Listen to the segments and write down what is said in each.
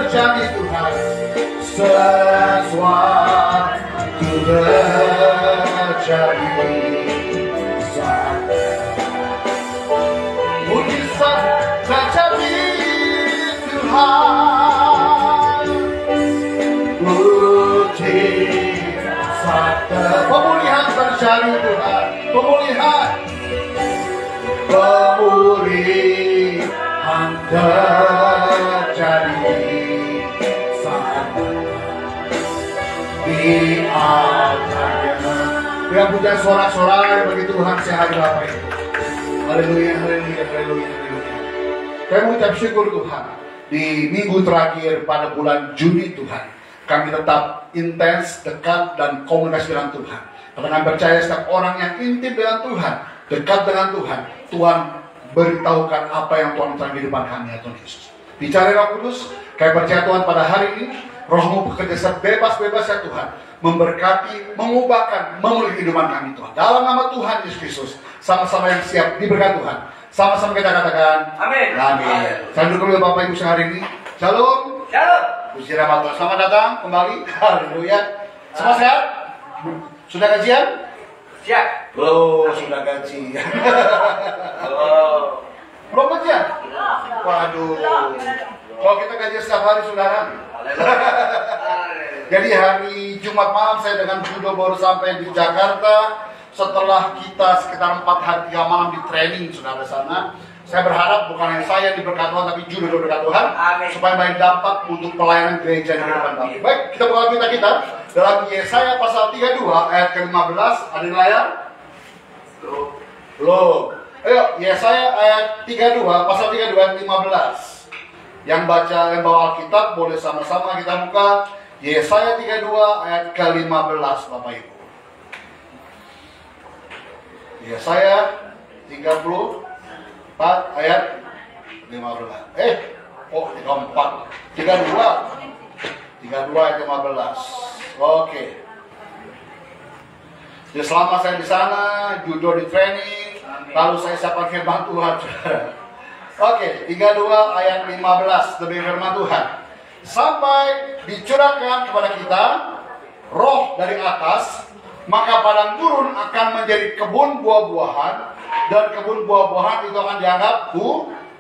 terjadi Tuhan, sesuatu terjadi. Mujizat terjadi Tuhan, mujizat pemulihan terjadi Tuhan, pemulihan terjadi saat di atasnya. Biar punya sorak-sorai bagi Tuhan sehari Bapak Ibu. Haleluya, haleluya, haleluya, haleluya. Kami mengucap syukur Tuhan. Di minggu terakhir pada bulan Juni Tuhan, kami tetap intens, dekat, dan komunikasi dengan Tuhan. Karena kami percaya setiap orang yang intim dengan Tuhan, dekat dengan Tuhan, Tuhan beritahukan apa yang Tuhan telah di depan kami, ya Tuhan Yesus. Bicara Roh Kudus, kami percaya Tuhan pada hari ini, Roh-Mu bekerja sebebas-bebas ya Tuhan, memberkati, mengubahkan, memulihkan kehidupan kami Tuhan. Dalam nama Tuhan Yesus Kristus, sama-sama yang siap diberkati Tuhan. Sama-sama kita katakan, amin. Amin. Saya dukung Bapak Ibu sehari ini. Shalom. Shalom. Puji nama Tuhan. Selamat datang kembali. Haleluya. Semua sehat? Sudah gajian? Siap. Oh, sudah gajian. Belum gajian? Waduh. Kalau kita gajian setiap hari, saudara. Jadi hari Jumat malam saya dengan Judo baru sampai di Jakarta. Setelah kita sekitar 4 hari 3 malam di training saudara sana, saya berharap bukan hanya saya yang diberkati Tuhan, tapi Judo berkat Tuhan. Amin. Supaya banyak dampak untuk pelayanan gereja di depan kami. Baik, kita buka kita dalam Yesaya pasal 32 ayat ke-15. Ada di layar? Belum. Ayo, Yesaya ayat 32 pasal 32 ayat 15. Yang bawa Alkitab boleh sama-sama kita buka Yesaya 32 ayat ke-15 Bapak Ibu. Yesaya 34 ayat 15. 34. 32 ayat 15. Oke. Jadi selama saya di sana, Judo di training, lalu saya siapkan firman Tuhan. Oke, 32 ayat 15 demi firman Tuhan. Sampai dicurahkan kepada kita roh dari atas, maka padang gurun akan menjadi kebun buah-buahan, dan kebun buah-buahan itu akan dianggap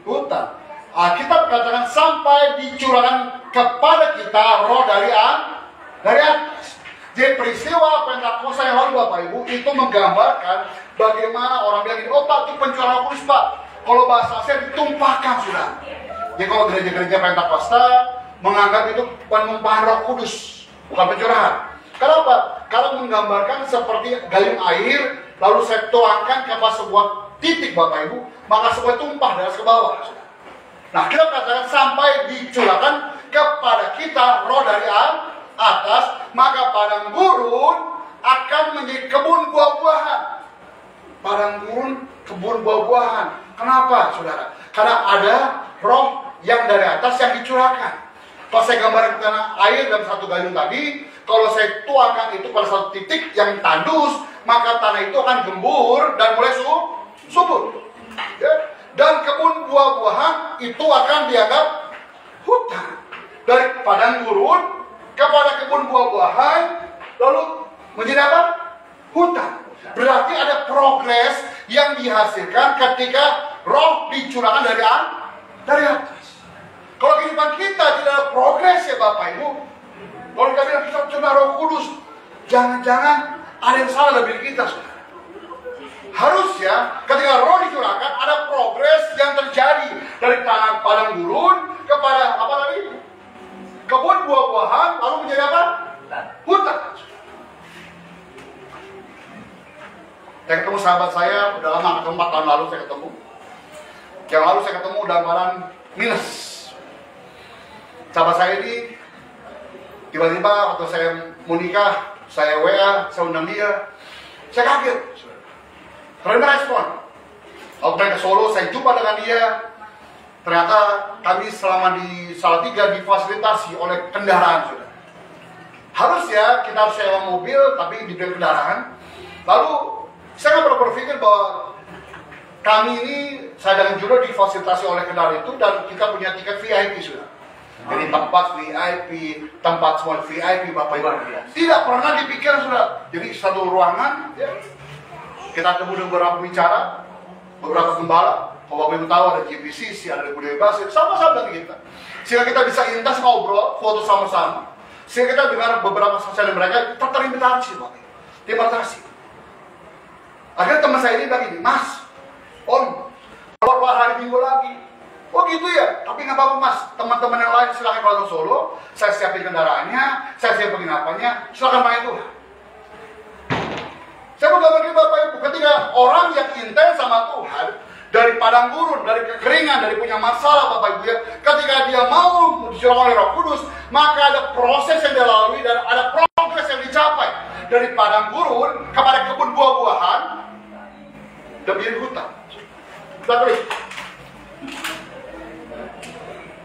hutan. Alkitab katakan sampai dicurahkan kepada kita roh dari atas. Jadi peristiwa Pentakosta yang lalu Bapak Ibu itu menggambarkan bagaimana orang bilang ini, oh Pak itu pencurahan Roh Kudus Pak. Kalau bahasa saya ditumpahkan sudah. Jadi kalau gereja-gereja Pentakosta menganggap itu penumpahan Roh Kudus, bukan pencurahan. Kenapa? Kalau menggambarkan seperti galon air, lalu saya tuangkan ke sebuah titik Bapak Ibu, maka sebuah tumpah dari ke bawah. Nah, kita katakan sampai dicurahkan kepada kita roh dari atas, maka padang gurun akan menjadi kebun buah-buahan. Padang gurun, kebun buah-buahan. Kenapa, saudara? Karena ada roh yang dari atas yang dicurahkan. Kalau saya gambarkan tanah air dalam satu galon tadi, kalau saya tuangkan itu pada satu titik yang tandus, maka tanah itu akan gembur dan mulai subur. Ya? Dan kebun buah-buahan itu akan dianggap hutan. Dari padang gurun kepada kebun buah-buahan, lalu menjadi apa? Hutan. Berarti ada progres yang dihasilkan ketika roh dicurahkan dari atas. Kalau kehidupan kita tidak ada progres ya Bapak Ibu, kalau kita bilang kita cuma Roh Kudus, jangan-jangan ada yang salah dalam diri kita, saudara. Harusnya ketika roh dicurahkan ada progres yang terjadi dari tanah padang gurun kepada apa tadi? Kebun buah-buahan, lalu menjadi apa? Hutan. Saya ketemu sahabat saya, udah lama ketemu, 4 tahun lalu saya ketemu. Yang lalu saya ketemu udah barang minus. Sahabat saya ini tiba-tiba waktu saya mau nikah, saya WA, saya undang dia, saya kaget. Karena merespon. Waktu saya ke Solo, saya jumpa dengan dia. Ternyata kami selama di Salatiga difasilitasi oleh kendaraan, saudara. Harusnya kita harus sewa mobil, tapi dibeli kendaraan. Lalu saya nggak pernah berpikir bahwa kami ini, saya dengan Judo difasilitasi oleh kendaraan itu, dan kita punya tiket VIP, saudara. Jadi tempat VIP, tempat semua VIP Bapak Ibu. Tidak pernah dipikir sudah. Jadi satu ruangan, ya, kita kemudian beberapa bicara, beberapa gembala. Kalau Bapak Ibu tahu ada GPCC, ada budaya Basit, sama-sama dengan kita. Sehingga kita bisa intas ngobrol, foto sama-sama. Sehingga kita dengar beberapa saksian mereka, kita terinspirasi Bapak Ibu. Terima kasih. Akhirnya teman saya ini bilang ini, Mas, Om, keluar hari Minggu lagi. Oh gitu ya, tapi nggak apa-apa Mas. Teman-teman yang lain silakan kalau ke Solo, saya siapin kendaraannya, saya siapin penginapannya, silakan main tuh. Saya mau gambarkan Bapak Ibu, ketika orang yang intens sama Tuhan, dari padang gurun, dari kekeringan, dari punya masalah Bapak Ibu ya, ketika dia mau dicurahkan oleh Roh Kudus, maka ada proses yang dia lalui dan ada progres yang dicapai. Dari padang gurun kepada kebun buah-buahan dan menjadi hutan. Kita klik.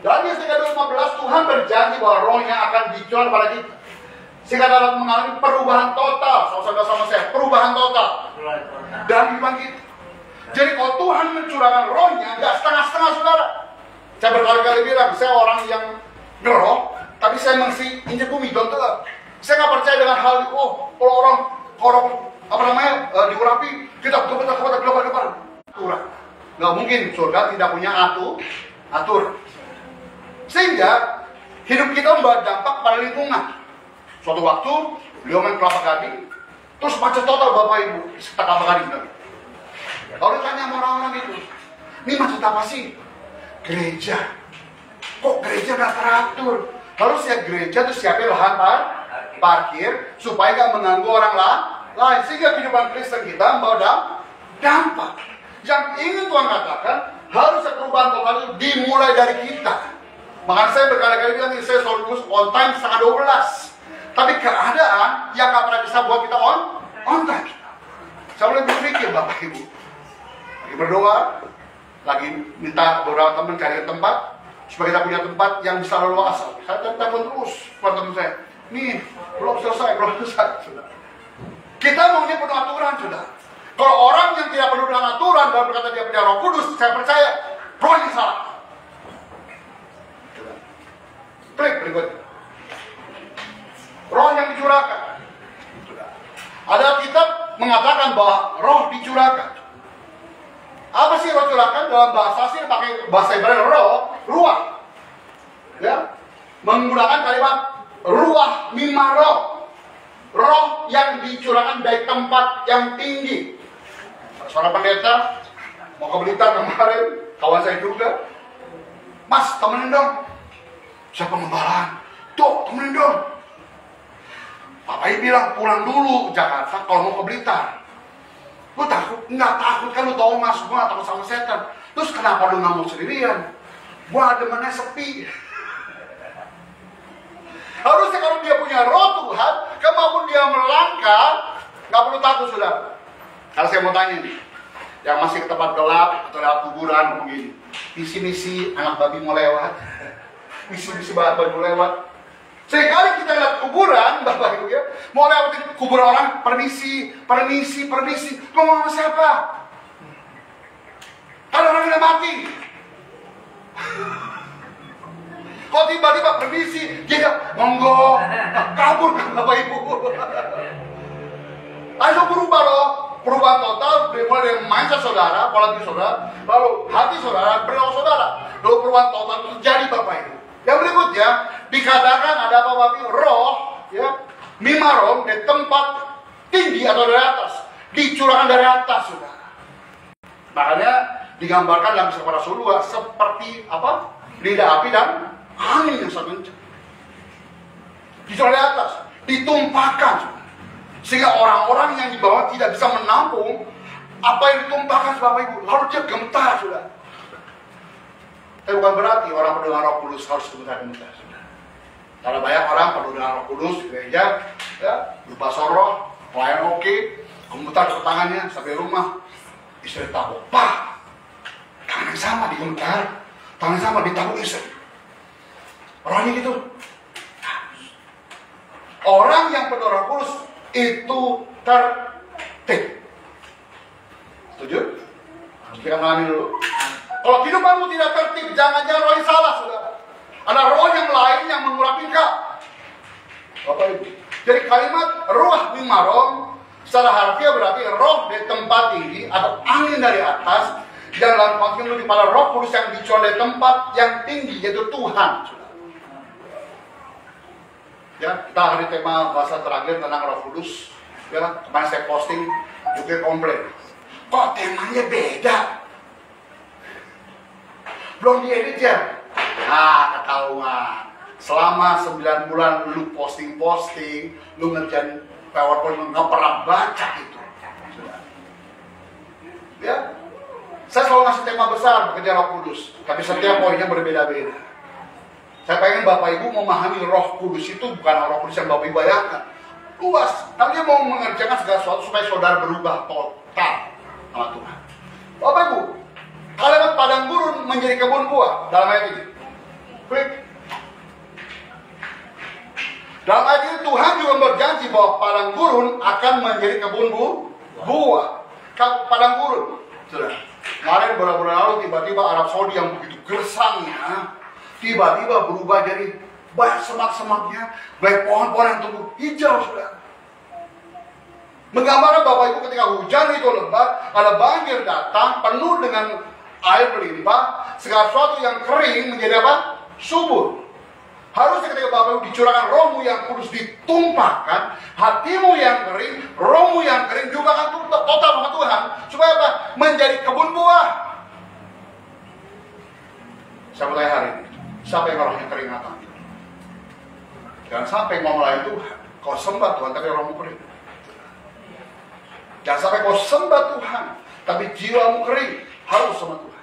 Dan di 3:15 Tuhan berjanji bahwa rohnya akan dicurahkan kepada kita. Sehingga dalam mengalami perubahan total, saudara sama saya, perubahan total dan dibangkit. Jadi kalau Tuhan mencurahkan rohnya, nggak setengah-setengah saudara. Saya berkali-kali bilang, saya orang yang ngeroh, tapi saya masih injek bumi, don't tell. Saya nggak percaya dengan hal itu. Oh, kalau orang apa namanya diurapi, kita gebar. Kurang. Nggak mungkin surga tidak punya atur. Sehingga hidup kita membawa dampak pada lingkungan. Suatu waktu beliau main Kelapa Gading, terus macet total Bapak Ibu di sekitar Kelapa Gading. Lalu ditanya sama orang-orang itu, ini macet apa sih? Gereja. Kok gereja nggak teratur? Lalu siap gereja terus siapin lahan parkir supaya nggak mengganggu orang lain. Sehingga kehidupan Kristen kita membawa dampak. Yang ingin Tuhan katakan, harus perubahan total itu dimulai dari kita. Makanya saya berkali-kali bilang, saya selalu lulus on time 11:30. Tapi keadaan yang gak pernah bisa buat kita on time. Saya mulai berpikir Bapak Ibu, lagi berdoa, lagi minta beberapa teman cari tempat, supaya kita punya tempat yang bisa leluasa. Saya telepon terus kepada teman saya, nih belum selesai. Sudah. Kita maunya penuh aturan sudah. Kalau orang yang tidak penuh dengan aturan dan berkata dia punya Roh Kudus, saya percaya rohnya salah. Klik berikutnya. Roh yang dicurahkan. Ada kitab mengatakan bahwa roh dicurahkan. Apa sih roh curahkan? Dalam bahasa asing pakai bahasa Ibrani ruah. Ya. Menggunakan kalimat ruah mimaro. Roh yang dicurahkan dari tempat yang tinggi. Seorang pendeta mau ke Blitar kemarin, kawan saya juga. Mas, temenin dong. Siapa pengembalaan? Tuh, temenin dong. Bapak Ibu bilang pulang dulu ke Jakarta kalau mau ke Blitar. Lu takut? Nggak takut kan, lu tahu Mas, gua takut sama setan. Terus kenapa lu nggak mau sendirian? Gua demennya sepi. Harusnya kalau dia punya roh Tuhan, kemauan dia melangkah, nggak perlu takut sudah. Kalau saya mau tanya nih, yang masih ke tempat gelap atau lewat kuburan begini, misi-misi anak babi mau lewat, misi-misi babi mau lewat. Sekali kita lihat kuburan, Bapak Ibu ya, mau lewatin kuburan orang, permisi. Ngomong sama siapa? Ada orang yang mati. Kok tiba-tiba permisi, dia monggo, kabur kan Bapak Ibu. Langsung berubah loh, perubahan total, mulai dari mindset saudara, pola pikir saudara, lalu hati saudara, perilaku saudara, lalu perubahan total terjadi Bapak Ibu. Yang berikutnya dikatakan ada apa Bapak Ibu? Roh, ya, mimarom di tempat tinggi atau dari atas, dicurahkan dari atas, saudara. Makanya digambarkan dalam kisah para Rasul seperti apa? Lidah api dan angin yang sangat kencang. Dicurahkan dari atas, ditumpahkan, saudara. Sehingga orang-orang yang di bawah tidak bisa menampung apa yang ditumpahkan Bapak Ibu. Lalu dia gemetar, saudara. Tapi bukan berarti orang penuh dengan Roh Kudus harus gemetar-gemetar. Kalau banyak orang penuh dengan Roh Kudus di gereja, ya, lupa soroh, pelayan oke, gemetar ke tangannya sampai rumah, istri tabok, Pak, tangan yang sama digemetar, tangan yang sama ditabok istri. Orangnya gitu. Orang yang penuh Roh Kudus itu tertib. Setuju? Kita mengalami dulu. Kalau kehidupanmu tidak tertib, jangan rohnya salah, saudara. Ada roh yang lain yang mengurapi kau. Bapak Ibu. Jadi kalimat ruah mimarom secara harfiah berarti roh dari tempat tinggi atau angin dari atas, yang dalam konteks lebih pada Roh Kudus yang dicurahkan dari tempat yang tinggi, yaitu Tuhan. Ya, kita hari tema bahasa terakhir tentang Roh Kudus. Ya, kemarin saya posting juga komplain. Kok temanya beda? Belum diedit ya? Ketahuan. Selama 9 bulan lu posting-posting, lu ngerjain PowerPoint, lu nggak pernah baca itu. Ya, saya selalu ngasih tema besar bekerja Roh Kudus, tapi setiap poinnya berbeda-beda. Saya pengen Bapak Ibu memahami Roh Kudus itu bukan Roh Kudus yang Bapak Ibu bayangkan. Luas, tapi dia mau mengerjakan segala sesuatu supaya saudara berubah total sama Tuhan. Bapak Ibu, kalimat padang gurun menjadi kebun buah dalam ayat ini. Klik. Dalam ayat ini Tuhan juga berjanji bahwa padang gurun akan menjadi kebun buah. Padang gurun. Sudah. Kemarin beberapa bulan lalu tiba-tiba Arab Saudi yang begitu gersangnya tiba-tiba berubah jadi banyak semak-semaknya, banyak pohon-pohon yang tumbuh hijau, sudah. Menggambarkan Bapak Ibu ketika hujan itu lebat, ada banjir datang penuh dengan air berlimpah, segala sesuatu yang kering menjadi apa? Subur. Harusnya ketika Bapak Ibu dicurahkan rohmu yang kudus ditumpahkan, hatimu yang kering, rohmu yang kering juga akan total sama Tuhan. Supaya apa? Menjadi kebun buah. Saya mulai hari ini, siapa yang rohnya kering atau? Jangan sampai mau melayani Tuhan, kau sembah Tuhan tapi rohmu kering. Jangan sampai kau sembah Tuhan, tapi jiwamu kering, harus sama Tuhan.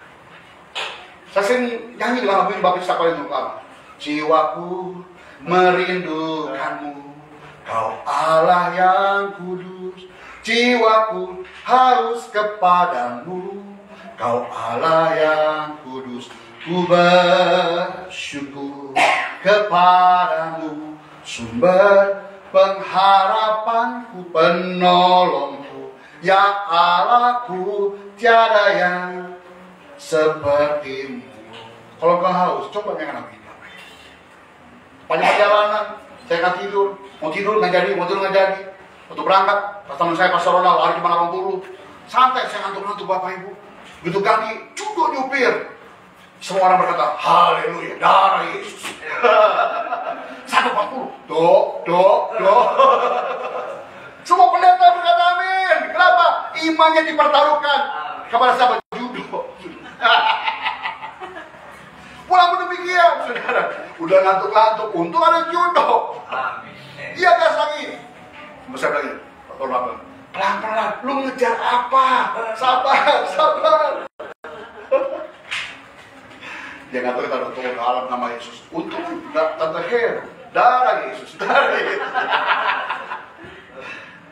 Saya sering nyanyi lagu ini Bapak Sakwa yang utama. Jiwaku merindukanmu, kau Allah yang kudus. Jiwaku harus kepadamu, kau Allah yang kudus. Ku bersyukur kepadamu, sumber pengharapanku, penolongku. Ya Allahku, tiada yang sepertimu. Kalau kau haus, coba nyanyi lagu ini. Banyak perjalanan, saya nggak tidur, mau tidur nggak jadi, Waktu berangkat, pas teman saya Pastor Ronald lari cuma 80, santai saya ngantuk-ngantuk Bapak Ibu. Begitu ganti, cukup nyupir. Semua orang berkata, haleluya, darah Yesus. 140, dok. Semua pendeta berkata amin. Kenapa? Imannya dipertaruhkan kepada sahabat judo. Pulang demikian, saudara. Udah ngantuk-ngantuk, untung ada judo. Iya gas lagi. Saya bilang, pelan-pelan, lu ngejar apa? Sabar. Dia ngatur kita turun ke alam nama Yesus. Untung tante Her, darah Yesus.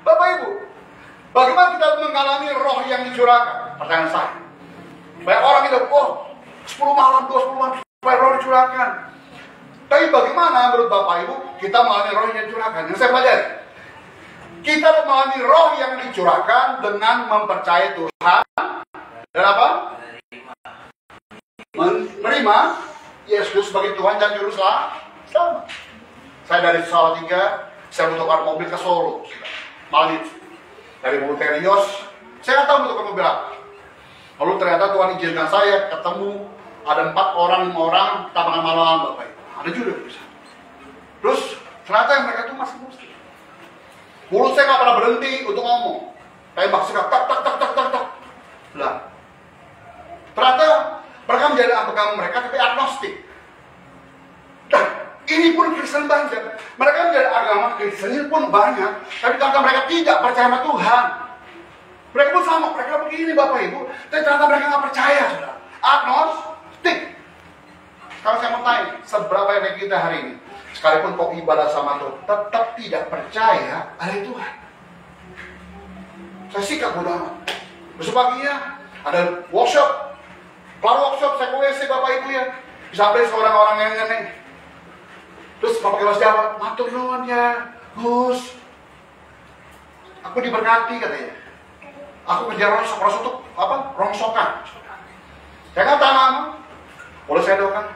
Bapak Ibu, bagaimana kita mengalami roh yang dicurahkan? Pertanyaan saya. Banyak orang bilang, 10 malam, 20 malam, supaya roh dicurahkan. Tapi bagaimana menurut Bapak Ibu kita mengalami roh yang dicurahkan? Yang saya pelajari, kita mengalami roh yang dicurahkan dengan mempercayai Tuhan dan apa? Menerima Yesus sebagai Tuhan dan Juru Selamat. Saya dari Salatiga, saya butuhkan mobil ke Solo. Malam itu dari mobil Terios, saya nggak tahu butuhkan mobil apa. Lalu ternyata Tuhan izinkan saya ketemu ada 4 orang, 5 orang, kita makan malam Bapak Ibu. Ada juga bisa. Terus ternyata yang mereka itu masih muslim. Mulut saya nggak pernah berhenti untuk ngomong. Tembak sikap, tak. Lah. Ternyata mereka menjadi agama mereka tapi agnostik. Dan ini pun Kristen banyak. Mereka menjadi agama Kristen pun banyak, tapi ternyata mereka tidak percaya sama Tuhan. Mereka pun sama, mereka begini Bapak Ibu, tapi ternyata mereka nggak percaya, saudara. Agnostik. Sekarang saya mau tanya, seberapa yang kita hari ini, sekalipun kau ibadah sama Tuhan, tetap tidak percaya ada Tuhan. Saya sikat bodo amat. Besok paginya ada workshop. Kelar workshop, saya ke WC Bapak Ibu ya. Disamperin seorang orang yang nenek. Terus Bapak Kelas jawab, matur nuwun ya, Gus. Aku diberkati katanya. Aku kerja rongsok untuk apa? Rongsokan. Saya kata nama. Boleh saya doakan?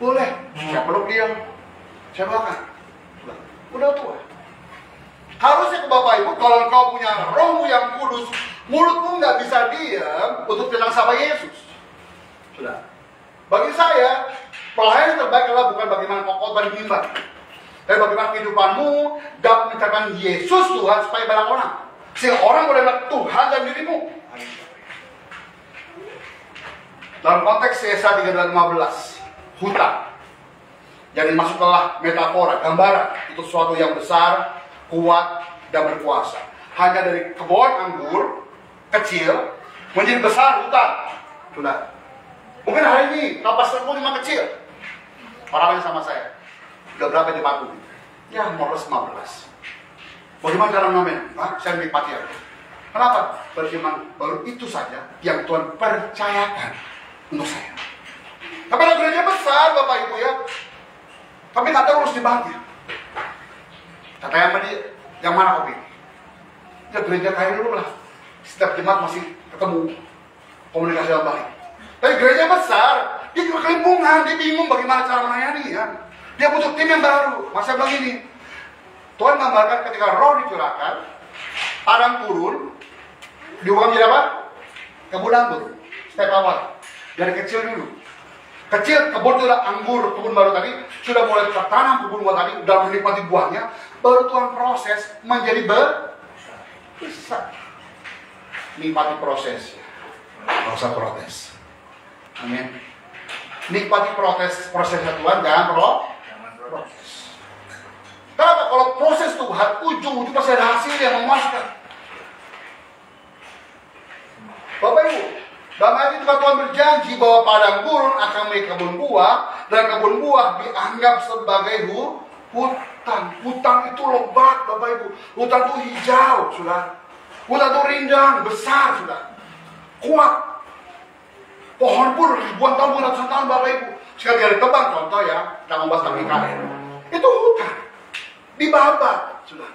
Boleh. Saya peluk dia. Saya makan. Udah tua. Harusnya ke Bapak Ibu, kalau engkau punya rohmu yang kudus, mulutmu nggak bisa diam untuk bilang sama Yesus. Sudah. Bagi saya, pelayanan terbaik adalah bukan bagaimana kau khotbah di mimbar, tapi bagaimana kehidupanmu dapat menceritakan Yesus Tuhan supaya banyak orang. Sehingga orang boleh bilang Tuhan dan dirimu. Dalam konteks Yesaya 32:15, hutan. Jadi masuklah metafora, gambaran. Itu sesuatu yang besar, kuat, dan berkuasa. Hanya dari kebun anggur kecil menjadi besar hutan. Sudah. Mungkin hari ini kapasitasmu cuma kecil. Orang yang sama saya. Udah berapa jemaatku? Ya, 15. Bagaimana cara namanya? Saya menikmati aja. Kenapa? Bagaimana baru itu saja yang Tuhan percayakan untuk saya. Tapi ada gereja besar, Bapak Ibu ya. Tapi nggak terus dibagi. Kata yang mana kopi? Ya gereja kaya dulu lah. Setiap jemaat masih ketemu komunikasi yang baik. Tapi gereja besar, dia juga kelimpungan, dia bingung bagaimana cara melayani ya. Dia butuh tim yang baru. Masa bilang ini, Tuhan gambarkan ketika roh dicurahkan, padang turun, diubah menjadi apa? Kebun anggur. Step awal. Dari kecil dulu. Kecil, kebun itu adalah anggur, kebun baru tadi, sudah mulai tertanam kebun baru tadi, sudah menikmati buahnya, baru Tuhan proses menjadi besar. Nikmati proses. Tidak usah protes. Amin. Nikmati prosesnya Tuhan, jangan protes. Kenapa? Kalau proses Tuhan, ujung-ujung pasti ada hasil yang memuaskan. Bapak Ibu, dalam ayat itu Tuhan berjanji bahwa padang gurun akan memiliki kebun buah, dan kebun buah dianggap sebagai hutan. Hutan itu lebat, Bapak Ibu. Hutan itu hijau, sudah. Hutan itu rindang, besar, sudah. Kuat. Pohon pun ribuan tahun, ratusan tahun, Bapak Ibu. Sekali dari tebang, contoh ya, kita membahas tentang IKN. Itu hutan. Dibabat, sudah.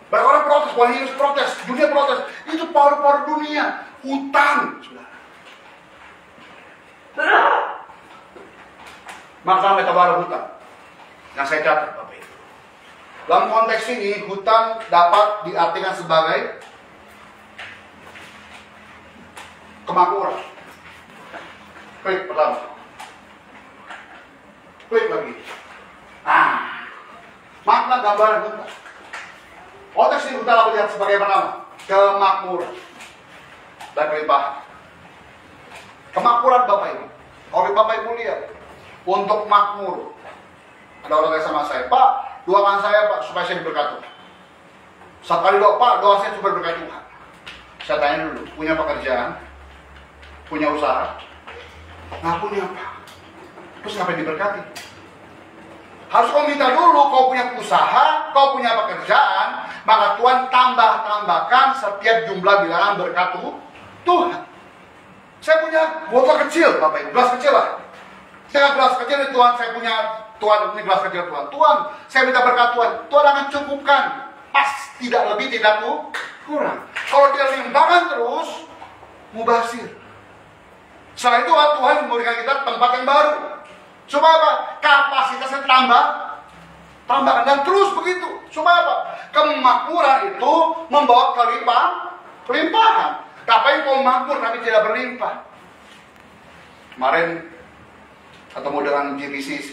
Banyak orang protes, Wahyu protes, dunia protes. Itu paru-paru dunia, hutan, sudah. Maka metabaru hutan yang saya catat, Bapak Ibu. Dalam konteks ini, hutan dapat diartikan sebagai kemakmuran. Klik pertama. Klik lagi. Makna gambaran hutan. Konteks ini hutan apa lihat sebagai apa? Kemakmuran dan kelimpahan. Kemakmuran Bapak Ibu. Kalau Bapak Ibu lihat, untuk makmur, ada orang yang sama saya, Pak, doakan saya Pak supaya saya diberkati. Satu kali doa, Pak, doa saya supaya diberkati Tuhan. Saya tanya dulu, punya pekerjaan, punya usaha, nggak punya apa? Terus ngapain diberkati? Harus kau minta dulu, kau punya usaha, kau punya pekerjaan, maka Tuhan tambahkan setiap jumlah bilangan berkat Tuhan. Saya punya botol kecil, Bapak Ibu, gelas kecil lah. Saya gelas kecil ini Tuhan, saya punya Tuhan, ini gelas kecil Tuhan. Tuhan, saya minta berkat Tuhan. Tuhan akan cukupkan, pas, tidak lebih, tidak kurang. Kalau dia limpahkan terus, mubazir. Setelah itu Tuhan memberikan kita tempat yang baru. Supaya apa? Kapasitasnya tambahkan dan terus begitu. Supaya apa? Kemakmuran itu membawa kelimpahan. Ngapain kau makmur tapi tidak berlimpah? Kemarin ketemu dengan JPCC.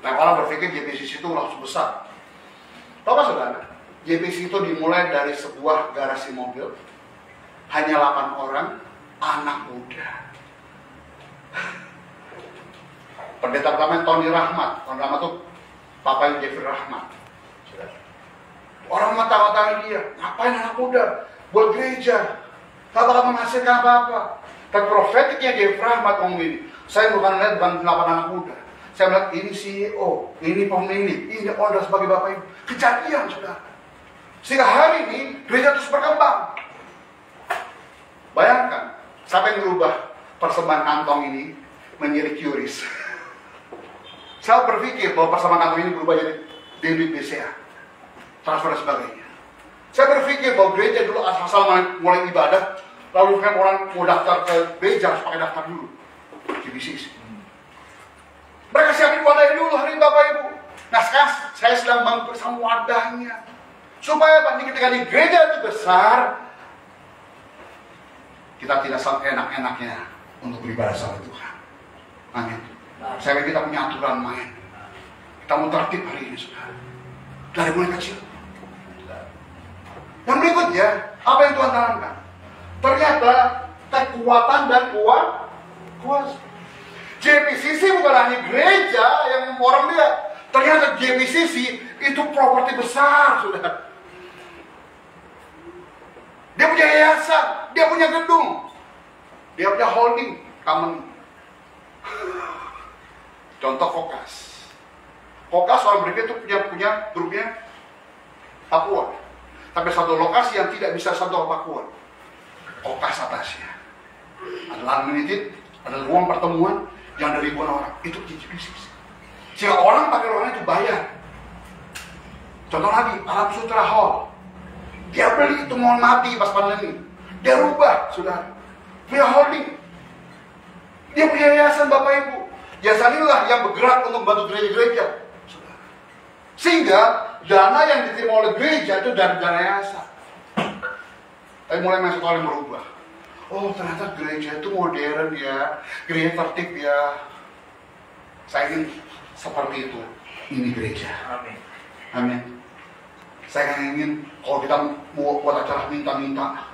Nah, orang berpikir JPCC itu langsung besar. Tahu nggak saudara? JPCC itu dimulai dari sebuah garasi mobil. Hanya 8 orang, anak muda. Pendeta pertama Tony Rahmat. Tony Rahmat itu papanya Jeffrey Rahmat. Orang mata-matain dia, ngapain anak muda? Buat gereja, tak bakal menghasilkan apa-apa. Dan profetiknya Jeffrey Rahmat ngomong ini. Saya bukan melihat bukan 8 anak muda. Saya melihat ini CEO, ini pemilik, ini owner sebagai Bapak Ibu. Kejadian, saudara. Sehingga hari ini gereja terus berkembang. Bayangkan, siapa yang merubah persembahan kantong ini menjadi QRIS? Saya berpikir bahwa persembahan kantong ini berubah jadi duit BCA, transfer dan sebagainya. Saya berpikir bahwa gereja dulu asal mulai ibadah, lalu kan orang mau daftar ke gereja harus pakai daftar dulu. JBCC. Mereka siapin wadahnya dulu hari ini Bapak Ibu. Nah sekarang saya sedang bangun bersama wadahnya. Supaya Pak, ketika di gereja itu besar, kita tidak sampai enak-enaknya untuk beribadah sama Tuhan. Amin. Saya pikir kita punya aturan main. Kita mau tertib hari ini, saudara. Dari mulai kecil. Yang berikutnya, apa yang Tuhan tanamkan? Ternyata kekuatan dan kuasa. JPCC bukan hanya gereja yang orang lihat. Ternyata JPCC itu properti besar, saudara. Dia punya yayasan, dia punya gedung, dia punya holding company. Contoh Kokas. Kokas orang berbeda itu punya grupnya Papua. Tapi satu lokasi yang tidak bisa satu Papua. Kokas atasnya. Ada unlimited, ada ruang pertemuan yang ada ribuan orang. Itu JPCC. Sehingga orang pakai ruangan itu bayar. Contoh lagi, Alam Sutra Hall. Dia beli itu mau mati pas pandemi. Dia rubah, sudah. Punya holding. Dia punya yayasan Bapak Ibu. Yayasan inilah yang bergerak untuk membantu gereja-gereja. Sehingga dana yang diterima oleh gereja itu dari dana yayasan. Tapi mulai masuk orang berubah. Oh ternyata gereja itu modern ya. Gereja tertib ya. Saya ingin seperti itu. Ini gereja. Amin. Amin. Saya ingin kalau kita mau buat acara minta-minta.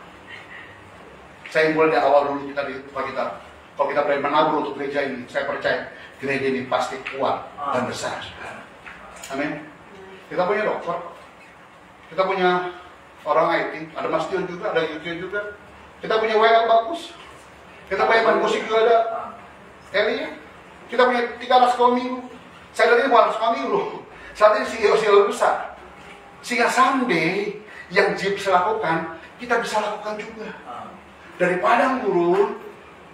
Saya mulai dari awal dulu kalau kita berani menabur untuk gereja ini, saya percaya gereja ini pasti kuat dan besar. Amin. Kita punya dokter, kita punya orang IT, ada Mas Tion juga, ada Yukion juga. Kita punya WL bagus, kita punya main musik juga ada. Eli, kita punya 3 anak sekolah minggu. Saya lihat ini bukan sekolah minggu loh. Saat ini CEO besar. Sehingga someday yang JIP bisa lakukan, kita bisa lakukan juga. Dari padang gurun,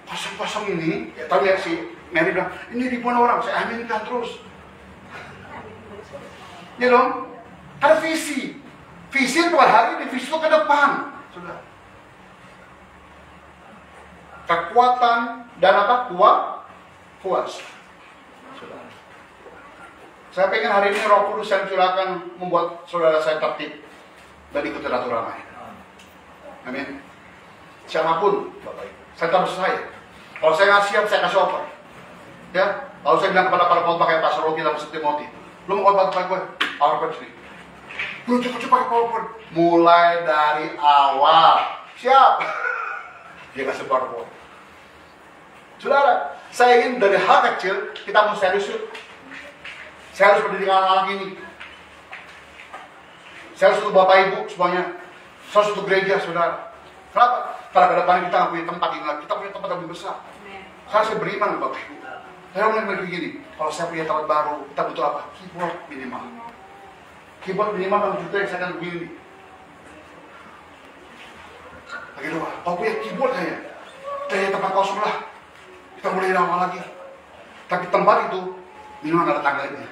kosong-kosong ini, ya tahu ya si Mary bilang, ini ribuan orang, saya aminkan terus. Ya dong, ada visi. Visi itu hari ini, visi itu ke depan. Sudah. Kekuatan dan apa? Kuasa. Sudah. Saya pengen hari ini Roh Kudus yang silakan membuat saudara saya tertib dan ikuti aturan lain. Amin. Siapapun, saya terus saya. Kalau saya nggak siap, saya kasih oper. Ya, lalu saya bilang kepada para khotbah kayak Pastor Rocky dan Pastor Timothy, lu mau khotbah pakai gue, PowerPoint sini. Lu cukup pakai PowerPoint. Mulai dari awal, siap. Dia kasih PowerPoint. Saudara, saya ingin dari hal kecil kita mau serius yuk. Saya harus pendidikan anak ini. Saya harus untuk Bapak Ibu semuanya. Saya harus untuk gereja, saudara. Kenapa? Karena ke depan kita nggak punya tempat ini lagi. Kita punya tempat yang lebih besar. Saya harus beriman, Bapak Ibu. Saya mulai begini. Kalau saya punya tempat baru, kita butuh apa? Keyboard minimal. Keyboard minimal 6 juta yang saya akan begini. Lagi doa. Kalau punya keyboard kayaknya, dari tempat kosong lah. Kita mulai lama lagi. Tapi tempat itu minimal ada tangganya.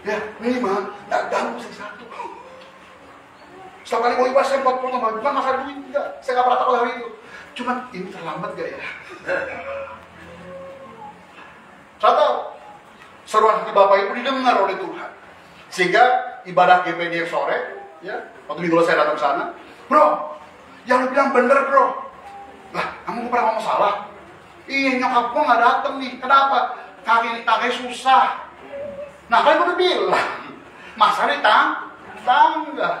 Ya, minimal, nggak ganggu satu. Setiap kali mau ibadah saya buat potong, bukan masalah duit, enggak. Saya nggak pernah tahu hari itu. Cuman ini terlambat gak ya? Saya tahu, seruan hati Bapak Ibu didengar oleh Tuhan. Sehingga ibadah GPD sore, ya, waktu minggu saya datang ke sana, bro, yang lu bilang bener bro. Lah, kamu pernah ngomong salah? Iya, nyokap gua nggak datang nih. Kenapa? Kaki susah. Nah, kalian udah bilang, masa di tangga.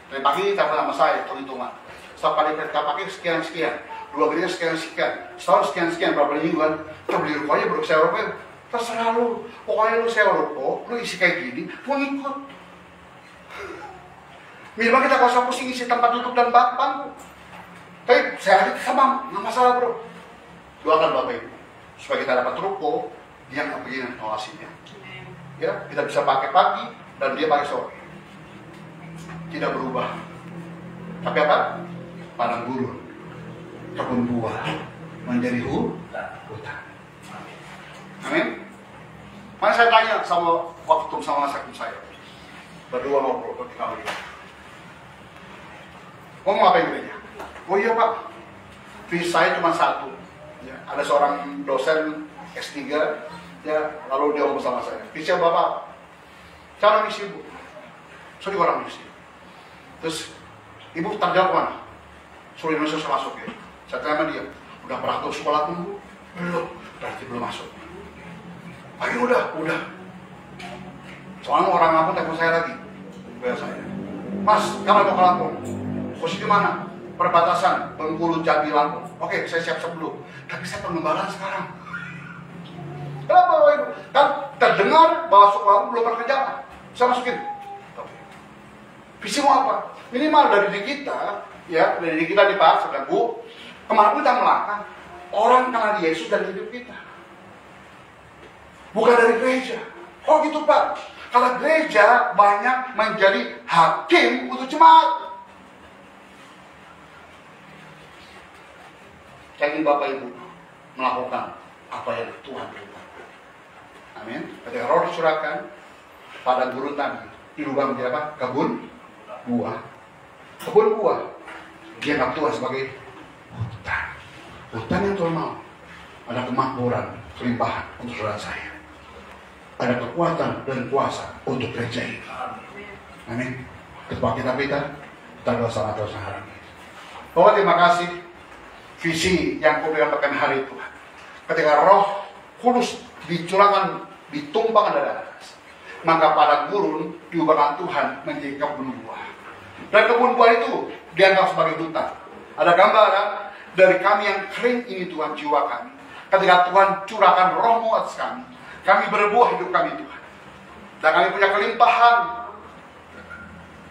Dari pagi telepon sama saya, hitung-hitungan. Setiap kali kita pakai sekian-sekian, 2 gereja sekian-sekian, setahun sekian-sekian, berapa minggu kan? Kita beli rupanya, baru sewa rupanya. Terserah lu, pokoknya lu sewa ruko, lu isi kayak gini, lu ngikut. Minimal kita gak usah pusing isi tempat duduk dan bangku. Tapi saya aja sama, nggak masalah bro. Doakan Bapak Ibu, supaya kita dapat ruko, dia nggak begini awasinya. Ya, kita bisa pakai pagi dan dia pakai sore. Tidak berubah. Tapi apa? Padang gurun, kebun buah, menjadi hutan. Amin. Makanya saya tanya sama waktu sama sakum saya, berdua ngobrol ketika ini. Kamu mau ngapain gereja? Oh iya Pak, visi saya cuma satu. Ya, ada seorang dosen S3, ya lalu dia ngomong sama saya, "Bisa Bapak, cara misi Ibu." Suruh orang misi. Terus, "Ibu terjawab mana?" Suruh Indonesia masuk ya. Saya tanya sama dia, "Udah pernah ke sekolah tuh, Bu?" "Belum." "Berarti belum masuk." "Ayo udah." Soalnya orang Lampung telepon saya lagi. Saya, "Mas, kamu mau ke Lampung? Posisi mana?" "Perbatasan Bengkulu, Jambi, Lampung." "Oke, saya siap-siap dulu. Tapi saya pengembaraan sekarang." "Kenapa Bapak Ibu?" "Kan terdengar bahwa sekolah belum pernah kerjaan. Saya masukin." "Oke. Visi mau apa?" "Minimal dari diri kita, ya, dari diri kita dibahas, dan Bu, kemarin kita melangkah orang kenal Yesus dari hidup kita. Bukan dari gereja." "Oh gitu Pak. Kalau gereja banyak menjadi hakim untuk jemaat." Saya ingin Bapak Ibu melakukan apa yang Tuhan berikan. Amin. Ketika Roh dicurahkan pada gurun tadi, dirubah menjadi apa? Kebun buah. Kebun buah dianggap Tuhan sebagai hutan. Hutan yang Tuhan mau. Ada kemakmuran, kelimpahan untuk saudara saya. Ada kekuatan dan kuasa untuk gereja ini. Amin. Ketua kita tanggal 1 hari ini. Bapak, terima kasih visi yang kau berikan hari Tuhan. Ketika Roh Kudus dicurahkan, ditumpahkan dari atas, maka pada gurun diubahkan Tuhan menjadi kebun buah. Dan kebun buah itu dianggap sebagai hutan. Ada gambaran dari kami yang kering ini Tuhan, jiwa kami. Ketika Tuhan curahkan Roh-Mu atas kami berbuah hidup kami Tuhan. Dan kami punya kelimpahan.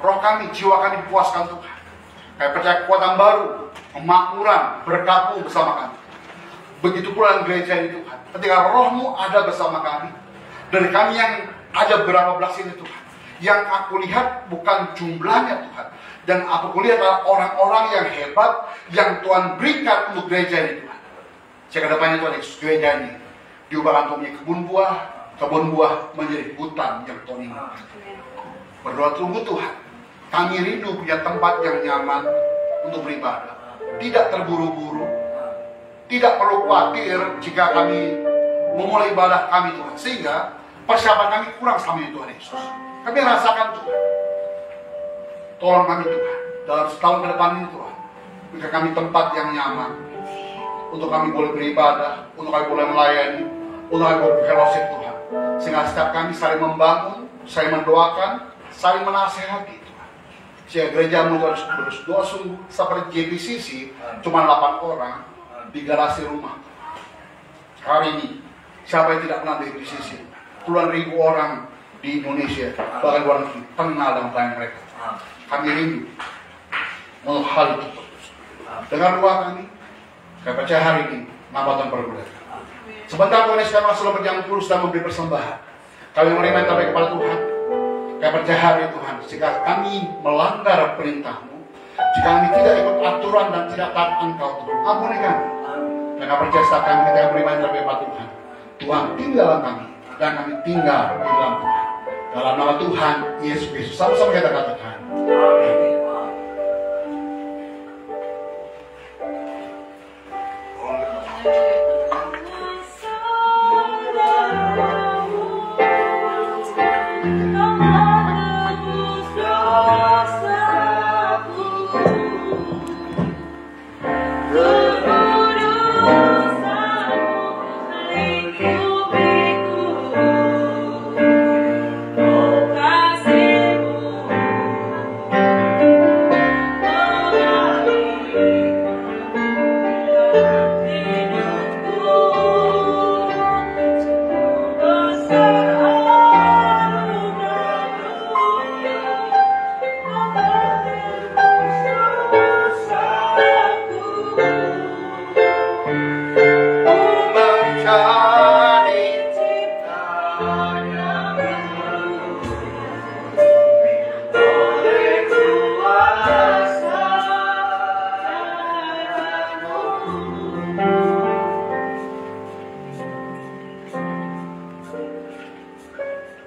Roh kami, jiwa kami dipuaskan Tuhan. Kami percaya kekuatan baru, kemakmuran, bergabung bersama kami. Begitu pula dengan gereja ini Tuhan. Ketika Roh-Mu ada bersama kami, dari kami yang ada berapa belas ini Tuhan, yang aku lihat bukan jumlahnya Tuhan, dan aku lihat adalah orang-orang yang hebat yang Tuhan berikan untuk gereja ini Tuhan. Sehingga depannya Tuhan Yesus, gereja ini diubahkan untuk menjadi kebun buah menjadi hutan yang Tuhan inginkan. Berdoa tunggu Tuhan, kami rindu punya tempat yang nyaman untuk beribadah, tidak terburu-buru, tidak perlu khawatir jika kami memulai ibadah kami Tuhan, sehingga persiapan kami kurang selama ini Tuhan Yesus. Kami rasakan Tuhan, tolong kami Tuhan, dalam setahun ke depan ini Tuhan, berikan kami tempat yang nyaman untuk kami boleh beribadah, untuk kami boleh melayani, untuk kami boleh berfellowship Tuhan, sehingga setiap kami saling membangun, saling mendoakan, saling menasehati Tuhan. Sehingga gereja berdoa sungguh seperti JPCC, cuma 8 orang di garasi rumah. Hari ini siapa yang tidak kenal JPCC? Puluhan ribu orang di Indonesia, bahkan luar negeri, kenal dengan pelayanan mereka. Kami rindu untuk hal itu. Dengan doa kami percaya hari ini nama Tuhan perbudakan. Sebentar Tuhan Yesus kami selalu berjalan lurus dan memberi persembahan. Kami menerima yang terbaik kepada Tuhan. Kami percaya hari Tuhan, jika kami melanggar perintah-Mu, jika kami tidak ikut aturan dan tidak taat Engkau Tuhan, ampuni kami. Dan kami percaya saat kami ketika menerima yang terbaik kepada Tuhan, Tuhan tinggal dalam kami dan kami tinggal di dalam Tuhan. Dalam nama Tuhan Yesus Kristus, sama-sama kita katakan amin.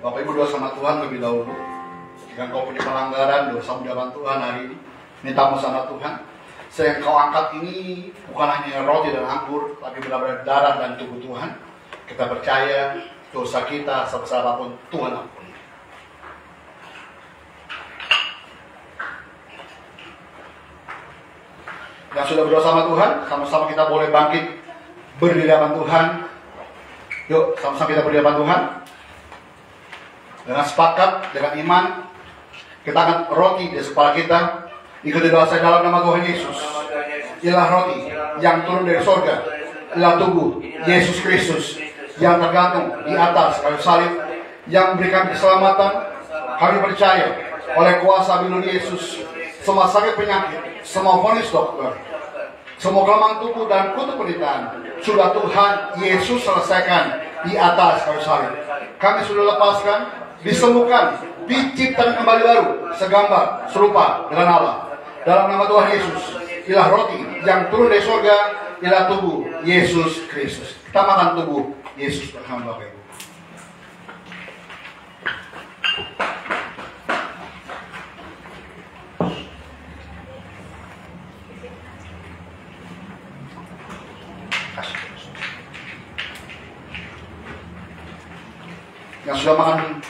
Bapak Ibu doa sama Tuhan lebih dahulu. Jika kau punya pelanggaran, dosa di hadapan Tuhan hari ini, mintamu sama Tuhan. Yang kau angkat ini bukan hanya roti dan anggur, tapi benar-benar darah dan tubuh Tuhan. Kita percaya dosa kita sebesar apapun Tuhan ampuni. Yang sudah berdoa sama Tuhan, sama-sama kita boleh bangkit berdiri di hadapan Tuhan. Yuk, sama-sama kita berdiri di hadapan Tuhan. Dengan sepakat, dengan iman, kita angkat roti di kepala kita. Ikuti doa saya dalam nama Tuhan Yesus. Ialah roti yang turun dari sorga, ialah tubuh Yesus Kristus yang tergantung di atas kayu salib, yang memberikan keselamatan. Kami percaya oleh kuasa bunuh Yesus, semua sakit penyakit, semua vonis dokter, semua kelemahan tubuh dan kutuk penderitaan sudah Tuhan Yesus selesaikan di atas kayu salib. Kami sudah lepaskan, disembuhkan, diciptakan kembali baru, segambar, serupa dengan Allah. Dalam nama Tuhan Yesus, ialah roti yang turun dari surga, ialah tubuh Yesus Kristus. Kita makan tubuh Yesus bersama Bapak Ibu. Yang sudah makan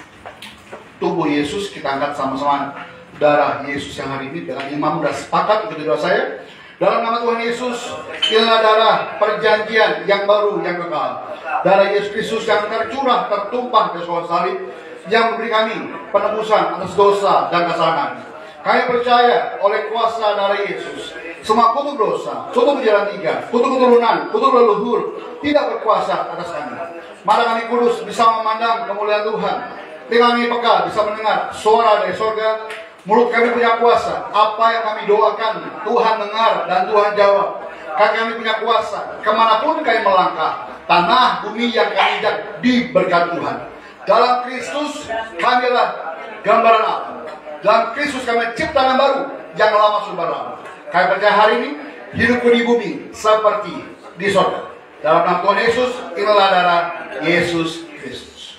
tubuh Yesus, kita angkat sama-sama darah Yesus yang hari ini. Dengan imam sudah sepakat ikuti doa saya. Dalam nama Tuhan Yesus, inilah darah perjanjian yang baru, yang kekal. Darah Yesus Kristus yang tercurah, tertumpah di kayu salib, yang memberi kami penebusan atas dosa dan kesalahan. Kami percaya oleh kuasa darah Yesus, semua kutuk dosa, kutuk jalan tiga, kutuk keturunan, kutuk leluhur tidak berkuasa atas kami. Mata kami kudus bisa memandang kemuliaan Tuhan. Telinga kami peka bisa mendengar suara dari surga. Mulut kami punya kuasa. Apa yang kami doakan, Tuhan dengar dan Tuhan jawab. Kaki kami punya kuasa. Kemanapun kami melangkah, tanah bumi yang kami injak diberkati Tuhan. Dalam Kristus kami adalah gambaran Allah. Dalam Kristus kami ciptaan baru yang lama sudah berlalu. Kami percaya hari ini hidupku di bumi seperti di surga. Dalam nama Tuhan Yesus, inilah darah Yesus Kristus.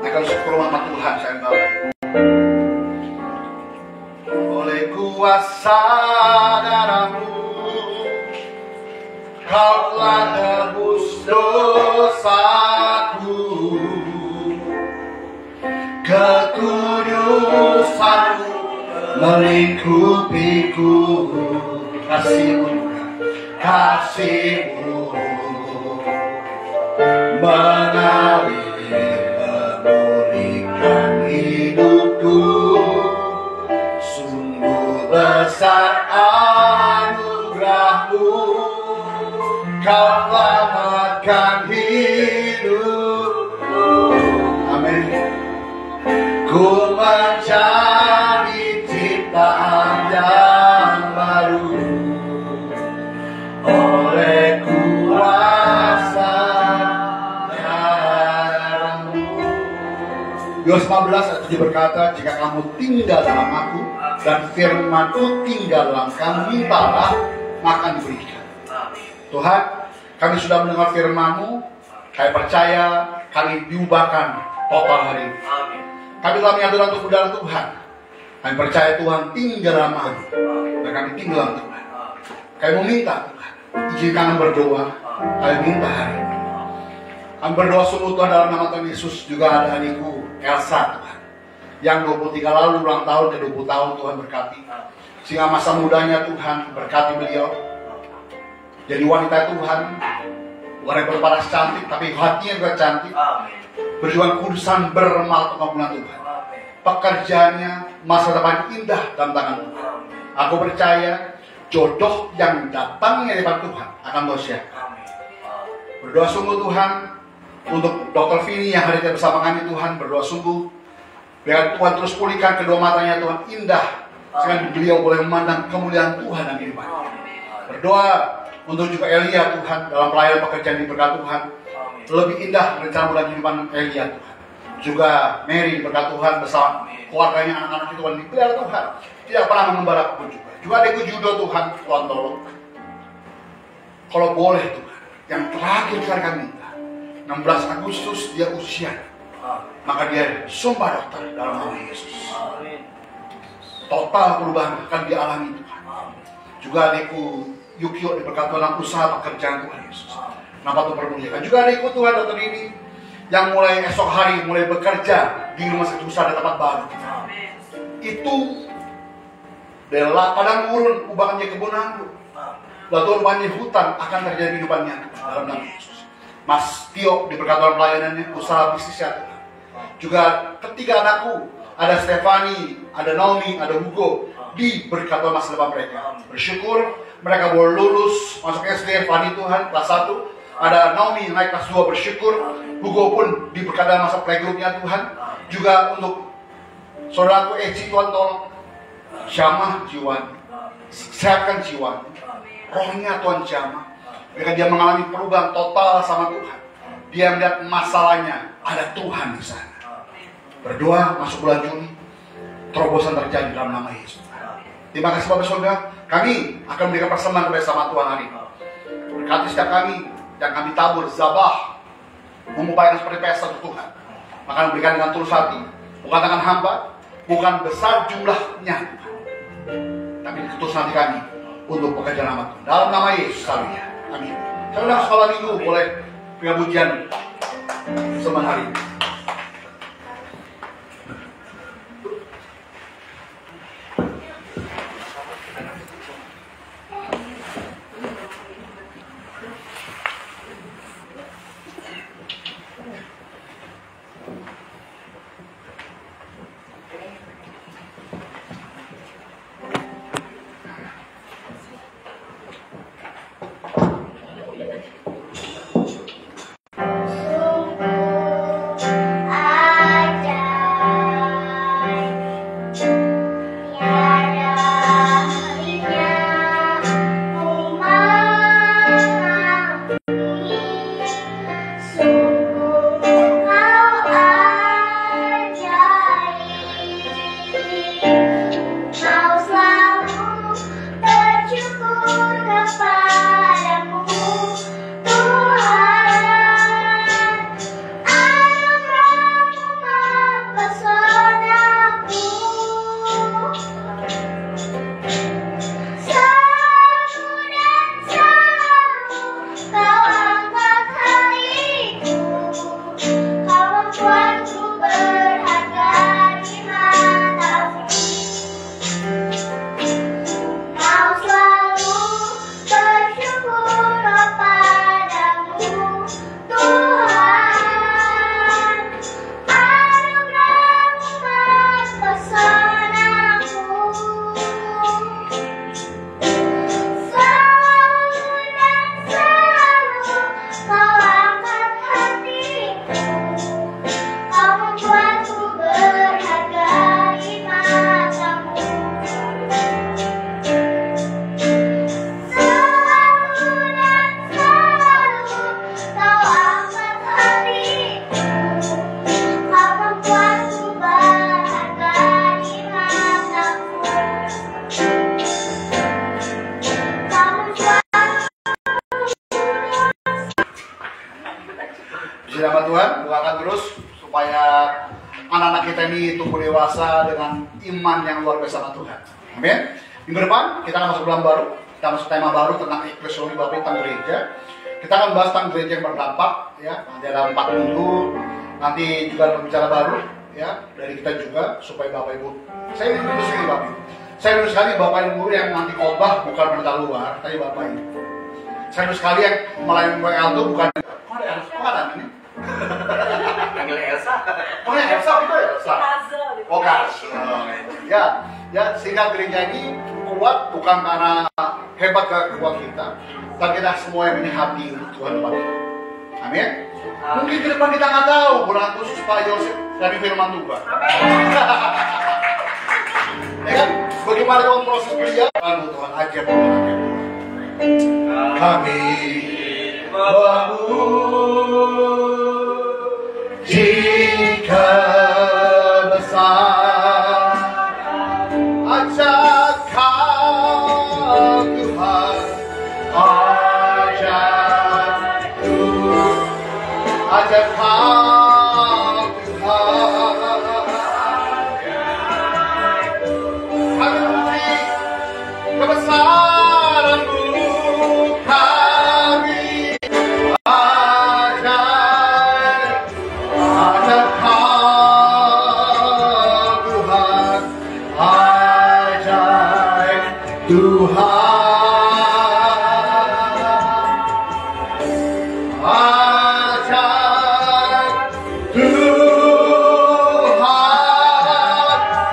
Akan syukur sama Tuhan saya tahu. Oleh kuasa darah-Mu, Kau telah tebus dosaku. Kekudusan-Mu melingkupiku. Kasih-Mu, kasih-Mu mengalir memulihkan hidupku. Sungguh besar anugerah-Mu, Kau selamatkan hidupku. Amin. Ku mencari ciptaan yang baru oleh kuasa darah-Mu. Yohanes 15 ayat 7 berkata, jika kamu tinggal dalam Aku dan firman-Ku tinggal dalam kamu, mintalah maka diberikan. Tuhan, kami sudah mendengar firman-Mu, kami percaya kami diubahkan total hari ini. Kami telah menyatu dalam tubuh darah Tuhan. Kami percaya Tuhan tinggal dalam kami dan kami tinggal dalam Tuhan. Kami meminta Tuhan, izinkan kami berdoa. Kami minta hari ini. Kami berdoa sungguh Tuhan dalam nama Tuhan Yesus. Juga ada adikku Elsa Tuhan, yang 23 lalu ulang tahun ke 20 tahun. Tuhan berkati, sehingga masa mudanya Tuhan berkati beliau jadi wanita Tuhan, bukan yang berparas cantik tapi hatinya juga cantik. Berjuang kudusan bermal pengampunan Tuhan. Pekerjaannya masa depan indah dalam tangan Tuhan. Aku percaya jodoh yang datangnya dari Tuhan akan Tuhan siapkan. Berdoa sungguh Tuhan untuk Dr. Vini yang hari ini bersama kami Tuhan. Berdoa sungguh biar Tuhan terus pulihkan kedua matanya Tuhan, indah sehingga beliau boleh memandang kemuliaan Tuhan dan kehidupannya. Berdoa untuk juga Elia Tuhan dalam pelayanan pekerjaan di berkat Tuhan. Lebih indah rencana bulan kehidupan Elia Tuhan. Juga Mary berkat Tuhan bersama keluarganya, anak-anak Tuhan dipelihara Tuhan. Tidak pernah mengembara pun juga. Juga adikku Judo Tuhan, Tuhan tolong. Kalau boleh Tuhan, yang terakhir kali kami minta, 16 Agustus dia usia. maka dia sumpah dokter dalam nama Yesus. Total perubahan akan dialami Tuhan. Juga adikku Yukio diberkati dalam usaha pekerjaan Tuhan Yesus. Nama Tuhan permuliakan. Juga adikku Tuhan dokter ini yang mulai esok hari mulai bekerja di rumah sakit besar di tempat baru. Itu dari padang gurun ubahkan jadi kebun anggur. Lalu Tuhan banyak hutan akan terjadi di hidupnya dalam nama Yesus. Mas Tio diberkati dalam pelayanannya, usaha bisnisnya Tuhan. Juga ketiga anakku, ada Stefani, ada Naomi, ada Hugo, diberkati masa depan mereka. Bersyukur mereka boleh lulus masuk SD, Fani Tuhan kelas 1. Ada Naomi naik kelas 2, bersyukur. Hugo pun diberkati masa playgroup-nya Tuhan. Juga untuk saudaraku Eci, Tuhan tolong jamah jiwa, sehatkan jiwa, rohnya Tuhan jamah. Mereka dia mengalami perubahan total sama Tuhan. Dia melihat masalahnya ada Tuhan di sana. Berdoa masuk bulan Juni, terobosan terjadi dalam nama Yesus. Terima kasih Bapak Saudara. Kami akan memberikan persembahan bersama Tuhan hari ini. Berkati setiap kami yang kami tabur zabah, mengupayakan seperti pesta untuk Tuhan. Maka memberikan dengan tulus hati, bukan tangan hamba, bukan besar jumlahnya, tapi ketulusan hati kami untuk pekerjaan nama Tuhan. Dalam nama Yesus kami. Amin. Saudara sekolah minggu boleh punya pujian sembahan hari ini. Iman yang luar biasa sama Tuhan. Amin. Minggu depan kita akan masuk bulan baru. Kita masuk tema baru tentang eklesiologi Bapak tentang gereja. Kita akan bahas tentang gereja yang berdampak. Ya, nanti ada 4 minggu. Nanti juga ada pembicara baru. Ya, dari kita juga supaya Bapak Ibu. Saya rindu sekali Bapak Ibu. Saya rindu sekali Bapak Ibu yang nanti khotbah bukan pendeta luar, tapi Bapak Ibu. Saya rindu sekali yang melayani WL itu bukan. Kok ada ini? Panggil Elsa. Oh ya Elsa itu ya Elsa. Oh ya, sehingga gereja ini kuat bukan karena hebat kuat kita, tapi kita semua yang punya hati untuk Tuhan Bapak. Amin. Mungkin ke depan kita nggak tahu bulan khusus Pak Yosef dari firman Tuhan. Ya kan? Bagaimana dalam proses kerja? Tuhan ajar kami jika besar ajak kau Tuhan, ajak kau Tuhan. ajaib Tuhan.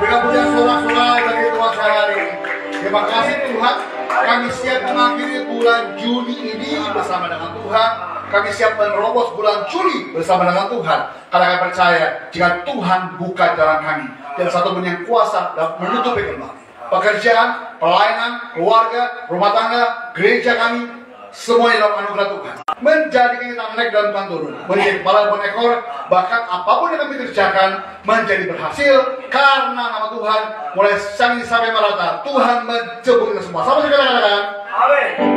Berikan pujian sorak-sorai bagi Tuhan sehari ini. Terima kasih Tuhan, kami siap mengakhiri bulan Juni ini bersama dengan Tuhan. Kami siap menerobos bulan Juli bersama dengan Tuhan. Karena kami percaya jika Tuhan buka jalan kami, dan satu pun yang kuasa dan menutupi kembali. Pekerjaan, pelayanan, keluarga, rumah tangga, gereja kami, semuanya dalam anugerah Tuhan. Menjadi kita naik dan bukan turun, menjadi kepala bukan ekor, bahkan apapun yang kami kerjakan menjadi berhasil karena nama Tuhan mulai sang sampai merata. Tuhan menjemput kita semua. Sama sekali katakan. Amin.